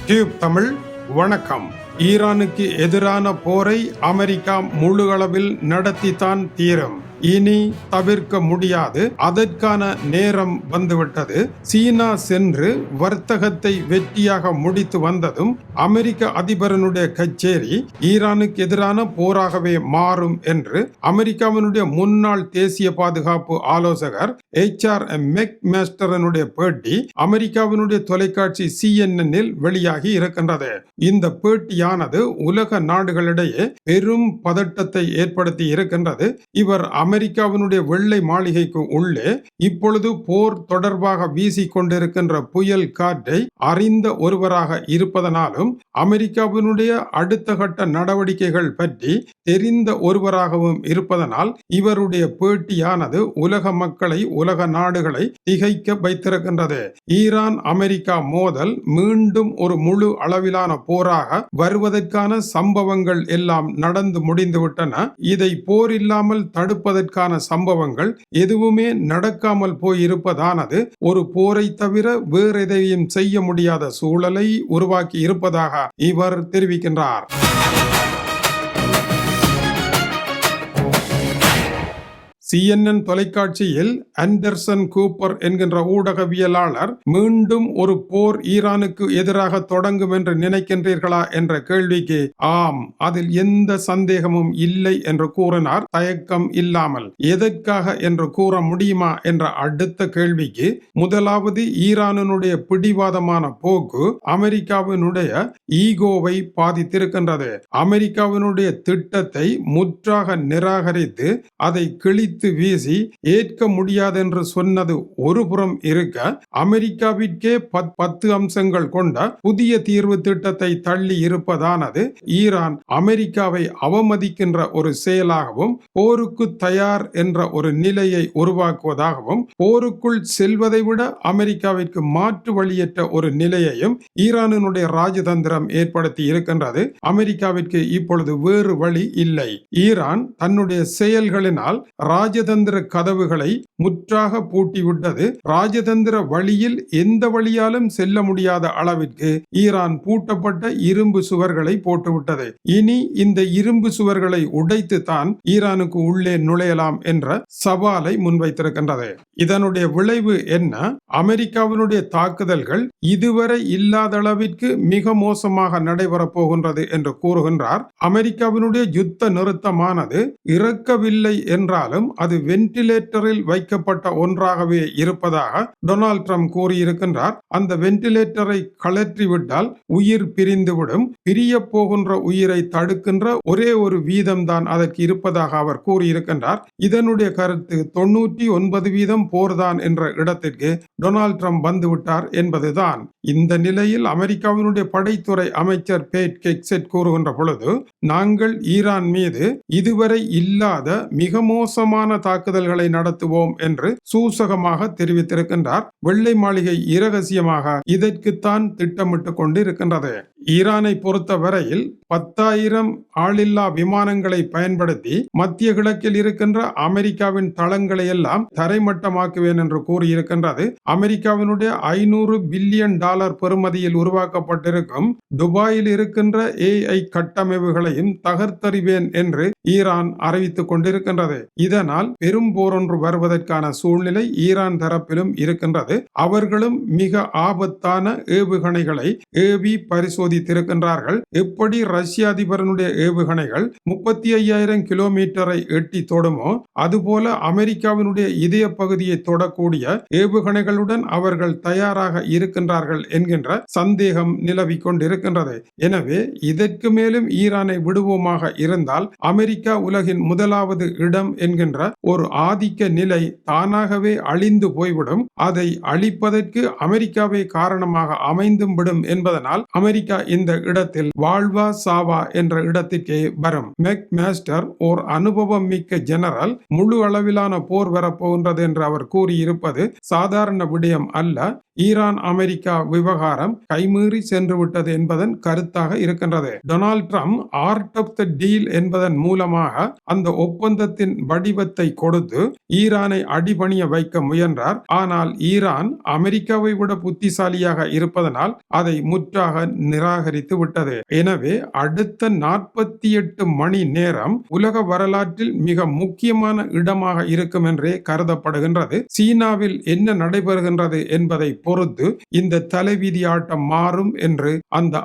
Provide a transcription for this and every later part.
Tube Tamil வணக்கம். ஈரானுக்கு எதிரான போரை அமெரிக்கா முழு அளவில் நடத்தித்தான் தீரும். இனி தவிர்க்க முடியாது. அதற்கான நேரம் வந்துவிட்டது. சீனா சென்று வர்த்தகத்தை வெற்றியாக முடித்து வந்ததும் அமெரிக்க அதிபரனுடைய கச்சேரி ஈரானுக்கு எதிரான போராகவே மாறும் என்று அமெரிக்காவினுடைய முன்னாள் தேசிய பாதுகாப்பு ஆலோசகர் HR மெக்மேஸ்டரனுடைய பேட்டி அமெரிக்காவினுடைய தொலைக்காட்சி CNN வெளியாகி இருக்கின்றது. இந்த பேட்டியானது உலக நாடுகளிடையே பெரும் பதட்டத்தை ஏற்படுத்தி இருக்கின்றது. இவர் அமெரிக்காவினுடைய வெள்ளை மாளிகைக்கு உள்ளே இப்பொழுது போர் தொடர்பாக வீசிக்கொண்டிருக்கின்ற புயல் காற்றை அறிந்த ஒருவராக இருப்பதனாலும் அமெரிக்காவினுடைய அடுத்த கட்ட நடவடிக்கைகள் பற்றி தெரிந்த ஒருவராகவும் இருப்பதனால் இவருடைய பேட்டியானது உலக மக்களை, உலக நாடுகளை திகைக்க வைத்திருக்கின்றது. ஈரான் அமெரிக்கா மோதல் மீண்டும் ஒரு முழு அளவிலான போராக வருவதற்கான சம்பவங்கள் எல்லாம் நடந்து முடிந்துவிட்டன. இதை போர் இல்லாமல் தடுப்பதற்கான சம்பவங்கள் எதுவுமே நடக்காமல் போயிருப்பதானது ஒரு போரை தவிர வேறு எதையும் செய்ய முடியாத சூழலை உருவாக்கி இருப்பதாக இவர் தெரிவிக்கின்றார். CNN தொலைக்காட்சியில் ஆண்டர்சன் கூப்பர் என்கின்ற ஊடகவியலாளர் மீண்டும் ஒரு போர் ஈரானுக்கு எதிராக தொடங்கும் என்று நினைக்கின்றீர்களா என்ற கேள்விக்கு ஆம், அதில் எந்த சந்தேகமும் இல்லை என்று கூறினார். தயக்கம் இல்லாமல் எதற்காக என்று கூற முடியுமா என்ற அடுத்த கேள்விக்கு முதலாவது ஈரானுடைய பிடிவாதமான போக்கு அமெரிக்காவினுடைய ஈகோவை பாதித்திருக்கின்றது. அமெரிக்காவினுடைய திட்டத்தை முற்றாக நிராகரித்து அதை கிழித்து வீசி ஏற்க முடியாது என்று சொன்னது ஒரு புறம் இருக்க, அமெரிக்காவிற்கே 10 அம்சங்கள் கொண்ட புதிய தீர்வு திட்டத்தை தள்ளி இருப்பதானது ஈரான் அமெரிக்காவை அவமதிக்கின்ற ஒரு செயலாகவும் போருக்கு தயார் என்ற ஒரு நிலையை உருவாக்குவதாகவும் போருக்குள் செல்வதை விட அமெரிக்காவிற்கு மாற்று வழியற்ற ஒரு நிலையையும் ஈரானினுடைய ராஜதந்திரம் ஏற்படுத்தி இருக்கின்றது. அமெரிக்காவிற்கு இப்பொழுது வேறு வழி இல்லை. ஈரான் தன்னுடைய செயல்களினால் ராஜதந்திர கதவுகளை முற்றாக பூட்டிவிட்டது. ராஜதந்திர வழியில் எந்த வழியாலும் செல்ல முடியாத அளவிற்கு ஈரான் பூட்டப்பட்ட இரும்பு சுவர்களை போட்டுவிட்டது. இனி இந்த இரும்பு சுவர்களை உடைத்து தான் ஈரானுக்கு உள்ளே நுழையலாம் என்ற சவாலை முன்வைத்திருக்கின்றது. இதனுடைய விளைவு என்ன? அமெரிக்காவினுடைய தாக்குதல்கள் இதுவரை இல்லாத அளவிற்கு மிக மோசமாக நடைபெறப் போகின்றது என்று கூறுகின்றார். அமெரிக்காவினுடைய யுத்த நிறுத்தமானது இறக்கவில்லை என்றாலும் அது வென்டிலேட்டரில் வைக்கப்பட்ட ஒன்றாகவே இருப்பதாக டொனால்ட் ட்ரம்ப் கூறியிருக்கின்றார். அந்த வென்டிலேட்டரை கழற்றிவிட்டால் உயிர் பிரிந்துவிடும். பிரிய போகின்ற உயிரை தடுக்கின்ற ஒரே ஒரு வீதம் தான் அதற்கு இருப்பதாக அவர் கூறியிருக்கின்றார். இதனுடைய கருத்து 99% போர்தான் என்ற இடத்திற்கு டொனால்ட் ட்ரம்ப் வந்துவிட்டார் என்பதுதான். இந்த நிலையில் அமெரிக்காவினுடைய படைத்துறை அமைச்சர் பேட் ஹெக்செட் கூறுகின்ற பொழுது, நாங்கள் ஈரான் மீது இதுவரை இல்லாத மிக மோசமான தாக்குதல்களை நடத்துவோம் என்று சூசகமாக தெரிவித்திருக்கின்றார். வெள்ளை மாளிகை இரகசியமாக இதற்குத்தான் திட்டமிட்டுக் கொண்டு இருக்கின்றது. ஈரானை பொறுத்த வரையில் 10,000 ஆளில்லா விமானங்களை பயன்படுத்தி மத்திய கிழக்கில் இருக்கின்ற அமெரிக்காவின் தளங்களை எல்லாம் தரைமட்டமாக்குவேன் என்று கூறியிருக்கின்றது. அமெரிக்காவினுடைய $500 பில்லியன் பெறுமதியில் உருவாக்கப்பட்டிருக்கும் துபாயில் இருக்கின்ற AI கட்டமைப்புகளையும் தகர்த்தறிவேன் என்று ஈரான் அறிவித்துக் கொண்டிருக்கின்றது. இதனால் பெரும் போரொன்று வருவதற்கான சூழ்நிலை ஈரான் தரப்பிலும் இருக்கின்றது. அவர்களும் மிக ஆபத்தான ஏவுகணைகளை ஏவி பரிசோதித்திருக்கின்றார்கள். எப்படி ரஷ்ய அதிபரனுடைய ஏவுகணைகள் 35,000 கிலோமீட்டரை எட்டி தொடுமோ அதுபோல அமெரிக்காவினுடைய இதய பகுதியை தொடக்கூடிய ஏவுகணைகளுடன் அவர்கள் தயாராக இருக்கின்றார்கள் என்கின்ற சந்தேகம் நிலவி கொண்டிருக்கின்றது. எனவே இதற்கு மேலும் ஈரானை விடுவோமாக இருந்தால் அமெரிக்கா உலகின் முதலாவது இடம் என்கின்ற ஒரு ஆதிக்க நிலை தானாகவே அழிந்து போய்விடும். அதை அழிப்பதற்கு அமெரிக்காவே காரணமாக அமைந்தும் விடும் என்பதனால் அமெரிக்கா இந்த இடத்தில் வாழ்வா சாவா என்ற இடத்திற்கே வரும். மெக்மேஸ்டர் ஓர் அனுபவம் மிக்க ஜெனரல். முழு அளவிலான போர் வரப்போகின்றது என்று அவர் கூறியிருப்பது சாதாரண விடயம் அல்ல. ஈரான் அமெரிக்கா விவகாரம் கைமீறி சென்று விட்டது என்பதன் கருத்தாக இருக்கின்றது. Donald Trump art of the deal என்பதன் மூலம் மூலமாக அந்த ஒப்பந்தத்தின் வடிவத்தை கொடுத்து ஈரானை அடிபணிய வைக்க முயன்றார். ஆனால் ஈரான் அமெரிக்காவை விட புத்திசாலியாக இருப்பதனால் அதை முற்றாக நிராகரித்து விட்டது. எனவே அடுத்த 48 மணி நேரம் உலக வரலாற்றில் மிக முக்கியமான இடமாக இருக்கும் என்றே கருதப்படுகின்றது. சீனாவில் என்ன நடைபெறுகின்றது என்பதை பொறுத்து இந்த தலைவிதி ஆட்டம் மாறும் என்று அந்த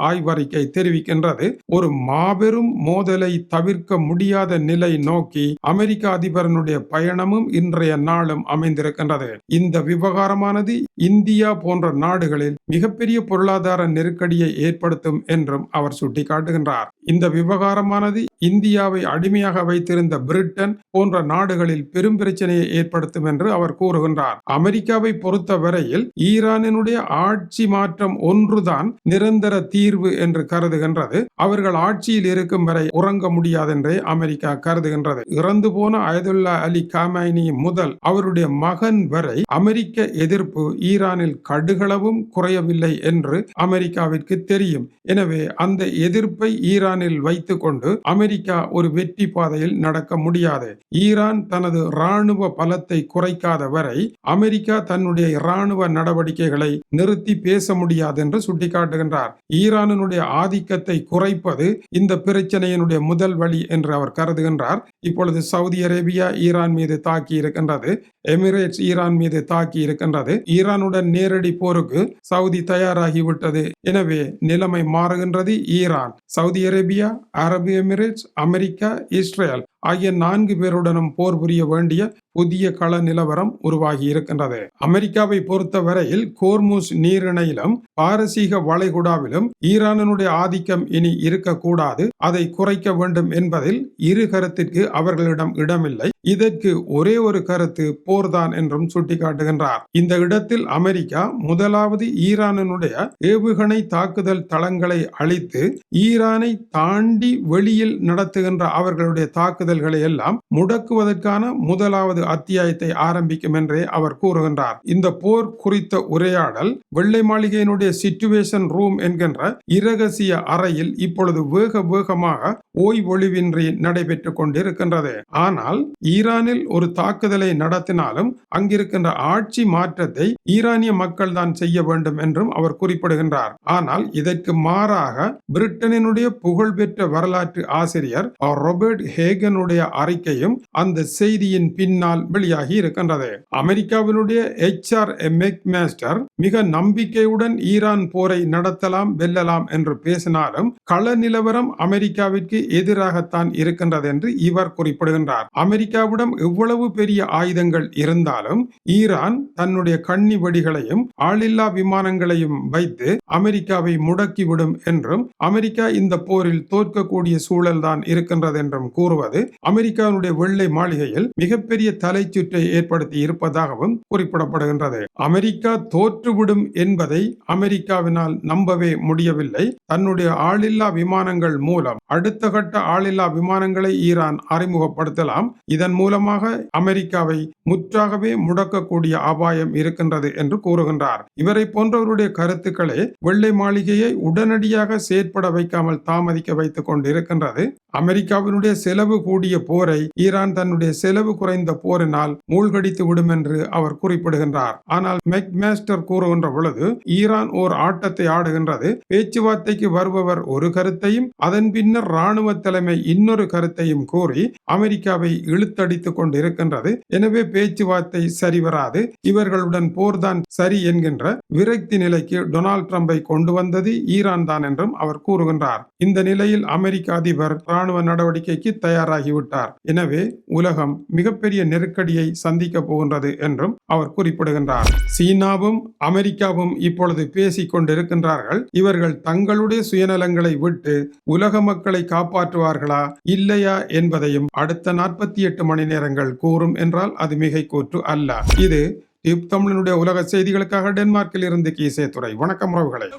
ஆய்வறிக்கை தெரிவிக்கின்றது. ஒரு மாபெரும் மோதலை தவிர்க்க முடியாத நிலை நோக்கி அமெரிக்க அதிபரனுடைய பயணமும் இன்றைய நாளும் அமைந்திருக்கின்றது. இந்த விவகாரமானது இந்தியா போன்ற நாடுகளில் மிகப்பெரிய பொருளாதார நெருக்கடியை ஏற்படுத்தும் என்றும் அவர் சுட்டிக்காட்டுகின்றார். இந்த விவகாரமானது இந்தியாவை அடிமையாக வைத்திருந்த பிரிட்டன் போன்ற நாடுகளில் பெரும் பிரச்சனையை ஏற்படுத்தும் என்று அவர் கூறுகின்றார். அமெரிக்காவை பொறுத்தவரையில் ஈரானினுடைய ஆட்சி மாற்றம் ஒன்றுதான் நிரந்தர தீர்வு என்று கருதுகின்றது. அவர்கள் ஆட்சியில் இருக்கும் வரை உறங்க முடியாதென்றே அமெரிக்கா கருதுகின்றது. இறந்து போன அயதுல்லா அலி காமைனி முதல் அவருடைய மகன் வரை அமெரிக்க எதிர்ப்பு ஈரானில் கடுகளவும் குறையவில்லை என்று அமெரிக்காவிற்கு தெரியும். எனவே அந்த எதிர்ப்பை ஈரானில் வைத்துக் கொண்டு அமெரிக்கா ஒரு வெற்றி பாதையில் நடக்க முடியாது. ஈரான் தனது இராணுவ பலத்தை குறைக்காத வரை அமெரிக்கா தன்னுடைய இராணுவ நடவடிக்கைகளை நிறுத்தி பேச முடியாது என்று சுட்டிக்காட்டுகின்றார். ஈரானுடைய ஆதிக்கத்தை குறைப்பது இந்த பிரச்சனையினுடைய முதல் வழி என்று அவர் கருதுகின்றார். இப்பொழுது சவுதி அரேபியா ஈரான் மீது தாக்கி இருக்கின்றது. எமிரேட்ஸ் ஈரான் மீது தாக்கி இருக்கின்றது. ஈரானுடன் நேரடி போருக்கு சவுதி தயாராகிவிட்டது. எனவே நிலைமை மாறுகின்றது. ஈரான், சவுதி அரேபியா, அரபு எமிரேட்ஸ், அமெரிக்கா, இஸ்ரேல் ஆகிய 4 பேருடனும் போர் புரிய வேண்டிய புதிய கள நிலவரம் உருவாகி இருக்கின்றது. அமெரிக்காவை பொறுத்தவரையில் கோர்முஸ் நீரிணையிலும் பாரசீக வளைகுடாவிலும் ஈரானுடைய ஆதிக்கம் இனி இருக்கக்கூடாது, அதை குறைக்க வேண்டும் என்பதில் இரு கருத்திற்கு அவர்களிடம் இடமில்லை. இதற்கு ஒரே ஒரு கருத்து போர்தான் என்றும் சுட்டிக்காட்டுகின்றார். இந்த இடத்தில் அமெரிக்கா முதலாவது ஈரானுடைய ஏவுகணை தாக்குதல் தளங்களை அழித்து ஈரானை தாண்டி வெளியில் நடத்துகின்ற அவர்களுடைய தாக்குதல்களை எல்லாம் முடக்குவதற்கான முதலாவது அத்தியாயத்தை ஆரம்பிக்கும் என்றே அவர் கூறுகின்றார். இந்த போர் குறித்த உரையாடல் வெள்ளை மாளிகையினுடைய சிச்சுவேஷன் ரூம் என்கின்ற இரகசிய அறையில் இப்பொழுது வேகமாக ஓய்வொழிவின்றி நடைபெற்றுக் கொண்டிருக்கின்றது. ஆனால் ஈரானில் ஒரு தாக்குதலை நடத்தினாலும் அங்கிருக்கின்ற ஆட்சி மாற்றத்தை ஈரானிய மக்கள் தான் செய்ய வேண்டும் என்றும் அவர் குறிப்பிடுகின்றார். ஆனால் இதற்கு மாறாக பிரிட்டனினுடைய புகழ்பெற்ற வரலாற்று ஆசிரியர் ராபர்ட் ஹேகனுடைய அறிக்கையும் அந்த செய்தியின் பின்னால் வெளியாகி இருக்கின்றது. அமெரிக்காவினுடைய HR மெக்மாஸ்டர் மிக நம்பிக்கையுடன் ஈரான் போரை நடத்தலாம், வெல்லலாம் என்று பேசினாலும் கள நிலவரம் அமெரிக்காவிற்கு எதிராகத்தான் இருக்கின்றது என்று இவர் குறிப்பிடுகின்றார். அமெரிக்காவிடம் எவ்வளவு பெரிய ஆயுதங்கள் இருந்தாலும் ஈரான் தன்னுடைய கண்ணி வெடிகளையும் ஆளில்லா விமானங்களையும் வைத்து அமெரிக்காவை முடக்கிவிடும் என்றும் அமெரிக்கா இந்த போரில் தோற்கக்கூடிய சூழல் தான் இருக்கின்றது என்றும் கூறுவது அமெரிக்காவுடைய வெள்ளை மாளிகையில் மிகப்பெரிய தலைச்சுற்றை ஏற்படுத்தி இருப்பதாகவும் குறிப்பிடப்படுகின்றது. அமெரிக்கா தோற்றுவிடும் என்பதை அமெரிக்காவினால் நம்பவே முடியவில்லை. தன்னுடைய ஆளில்லா விமானங்கள் மூலம் அடுத்த கட்ட ஆளில்லா விமானங்களை ஈரான் அறிமுகப்படுத்தலாம். இதன் மூலமாக அமெரிக்காவை முற்றாகவே முடக்கக்கூடிய அபாயம் இருக்கின்றது என்று கூறுகின்றார். இவரை போன்றவருடைய கருத்துக்களே வெள்ளை மாளிகையை உடனடியாக செயற்பட வைக்காமல் தாமதிக்க வைத்துக் கொண்டிருக்கின்றது. அமெரிக்காவினுடைய செலவு கூடிய போரை ஈரான் தன்னுடைய செலவு குறைந்த போரினால் மூழ்கடித்து விடும் என்று அவர் குறிப்பிடுகின்றார். ஆனால் மெக்மாஸ்டர் கூறுகின்ற பொழுது ஈரான் ஓர் ஆட்டத்தை ஆடுகின்றது. பேச்சுவார்த்தைக்கு வருபவர் ஒரு கருத்தையும் அதன் பின்னர் ராணுவ தலைமை இன்னொரு கருத்தையும் கூறி அமெரிக்காவை இழுத்தடித்துக் கொண்டிருக்கின்றது. எனவே பேச்சுவார்த்தை சரிவராது, இவர்களுடன் போர்தான் சரி என்கின்ற விரக்தி நிலைக்கு டொனால்ட் ட்ரம்பை கொண்டு வந்தது ஈரான் தான் என்றும் அவர் கூறுகின்றார். இந்த நிலையில் அமெரிக்க அதிபர் ராணுவ நடவடிக்கைக்கு தயாராகிவிட்டார். எனவே உலகம் மிகப்பெரிய நெருக்கடியை சந்திக்க போகின்றது என்றும் அவர் குறிப்பிடுகின்றார். சீனாவும் அமெரிக்காவும் இப்பொழுது பேசிக் கொண்டிருக்கின்றார்கள். இவர்கள் தங்களுடைய சுயநலங்களை விட்டு உலக மக்களை காப்பாற்றுவார்களா இல்லையா என்பதையும் அடுத்த 48 மணி நேரங்கள் கூறும் என்றால் அது மிகை கூற்று அல்ல. இது டியூப் தமிழனுடைய உலக செய்திகளுக்காக டென்மார்க்கில் இருந்து கீசே துறை. வணக்கம் உறவுகளை.